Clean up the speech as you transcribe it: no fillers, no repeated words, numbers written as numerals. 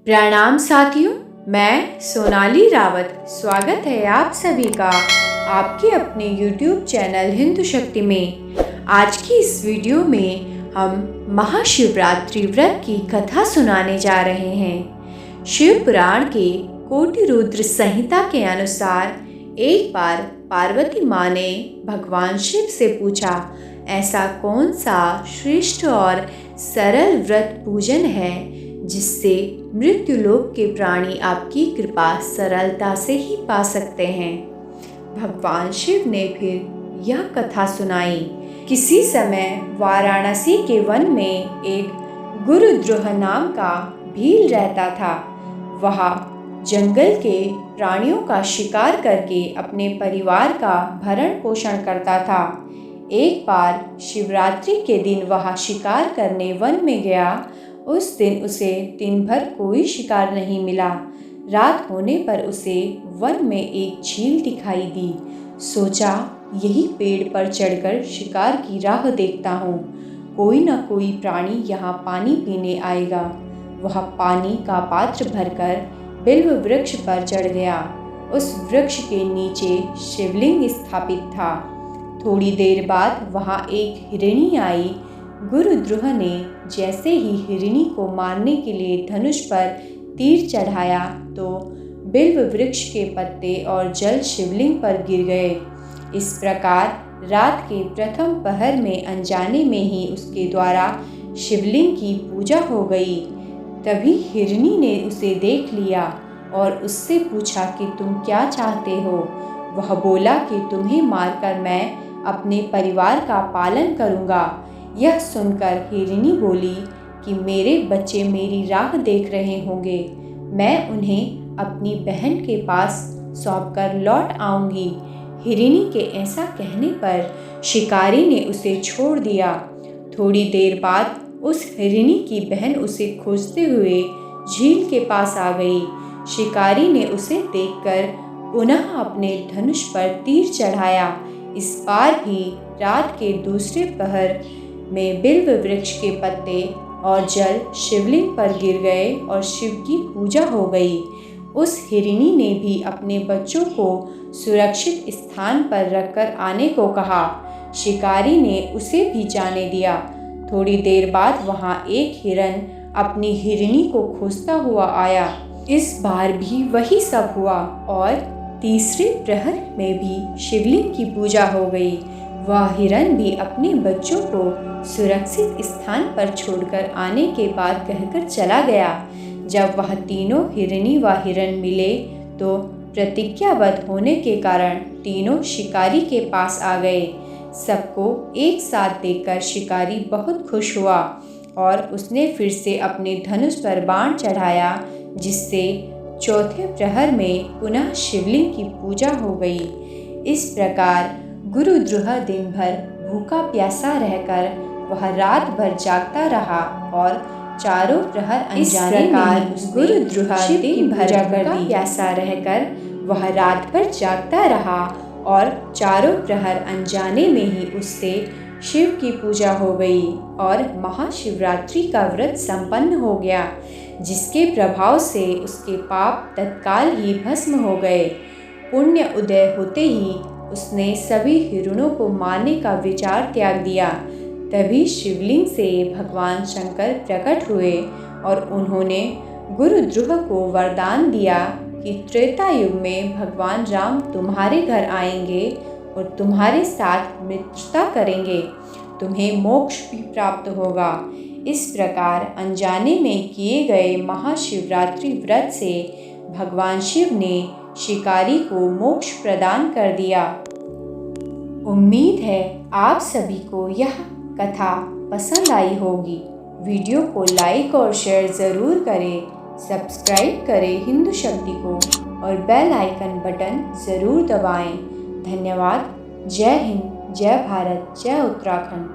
प्रणाम साथियों, मैं सोनाली रावत। स्वागत है आप सभी का आपके अपने YouTube चैनल हिंदू शक्ति में। आज की इस वीडियो में हम महाशिवरात्रि व्रत की कथा सुनाने जा रहे हैं। शिव पुराण के कोटि रुद्र संहिता के अनुसार एक बार पार्वती माँ ने भगवान शिव से पूछा, ऐसा कौन सा श्रेष्ठ और सरल व्रत पूजन है जिससे मृत्युलोक के प्राणी आपकी कृपा सरलता से ही पा सकते हैं। भगवान शिव ने फिर यह कथा सुनाई। किसी समय वाराणसी के वन में एक गुरुद्रोह नाम का भील रहता था। वह जंगल के प्राणियों का शिकार करके अपने परिवार का भरण पोषण करता था। एक बार शिवरात्रि के दिन वह शिकार करने वन में गया। उस दिन उसे दिन भर कोई शिकार नहीं मिला। रात होने पर उसे वन में एक झील दिखाई दी। सोचा, यही पेड़ पर चढ़कर शिकार की राह देखता हूँ, कोई न कोई प्राणी यहाँ पानी पीने आएगा। वह पानी का पात्र भरकर बिल्व वृक्ष पर चढ़ गया। उस वृक्ष के नीचे शिवलिंग स्थापित था। थोड़ी देर बाद वहाँ एक हिरणी आई। गुरुद्रोह ने जैसे ही हिरणी को मारने के लिए धनुष पर तीर चढ़ाया तो बिल्व वृक्ष के पत्ते और जल शिवलिंग पर गिर गए। इस प्रकार रात के प्रथम पहर में अनजाने में ही उसके द्वारा शिवलिंग की पूजा हो गई। तभी हिरणी ने उसे देख लिया और उससे पूछा कि तुम क्या चाहते हो। वह बोला कि तुम्हें मारकर मैं अपने परिवार का पालन करूँगा। यह सुनकर हिरणी बोली कि मेरे बच्चे मेरी राह देख रहे होंगे, मैं उन्हें अपनी बहन के पास सौंपकर लौट आऊँगी। हिरणी के ऐसा कहने पर शिकारी ने उसे छोड़ दिया। थोड़ी देर बाद उस हिरणी की बहन उसे खोजते हुए झील के पास आ गई। शिकारी ने उसे देखकर पुनः अपने धनुष पर तीर चढ़ाया। इस बार भी रात के दूसरे पहर में बिल्व वृक्ष के पत्ते और जल शिवलिंग पर गिर गए और शिव की पूजा हो गई। उस हिरणी ने भी अपने बच्चों को सुरक्षित स्थान पर रखकर आने को कहा। शिकारी ने उसे भी जाने दिया। थोड़ी देर बाद वहाँ एक हिरन अपनी हिरणी को खोजता हुआ आया। इस बार भी वही सब हुआ और तीसरे प्रहर में भी शिवलिंग की पूजा हो गई। वह हिरन भी अपने बच्चों को सुरक्षित स्थान पर छोड़कर आने के बाद कहकर चला गया। जब वह तीनों हिरणी व हिरन मिले तो प्रतिज्ञाबद्ध होने के कारण तीनों शिकारी के पास आ गए। सबको एक साथ देखकर शिकारी बहुत खुश हुआ और उसने फिर से अपने धनुष पर बाण चढ़ाया, जिससे चौथे प्रहर में पुनः शिवलिंग की पूजा हो गई। इस प्रकार गुरुद्रोह दिन भर भूखा प्यासा रहकर वह रात भर जागता रहा और चारों प्रहर अनजाने में गुरुद्रोह दिन भर भूखा प्यासा रहकर वह रात भर जागता रहा और चारों प्रहर अनजाने में ही उससे शिव की पूजा हो गई और महाशिवरात्रि का व्रत संपन्न हो गया, जिसके प्रभाव से उसके पाप तत्काल ही भस्म हो गए। पुण्य उदय होते ही उसने सभी हिरणों को मारने का विचार त्याग दिया। तभी शिवलिंग से भगवान शंकर प्रकट हुए और उन्होंने गुरुद्रोह को वरदान दिया कि त्रेता युग में भगवान राम तुम्हारे घर आएंगे और तुम्हारे साथ मित्रता करेंगे, तुम्हें मोक्ष भी प्राप्त होगा। इस प्रकार अनजाने में किए गए महाशिवरात्रि व्रत से भगवान शिव ने शिकारी को मोक्ष प्रदान कर दिया। उम्मीद है आप सभी को यह कथा पसंद आई होगी। वीडियो को लाइक और शेयर ज़रूर करें, सब्सक्राइब करें हिंदू शक्ति को और बेल आइकन बटन ज़रूर दबाएं। धन्यवाद। जय हिंद, जय भारत, जय उत्तराखंड।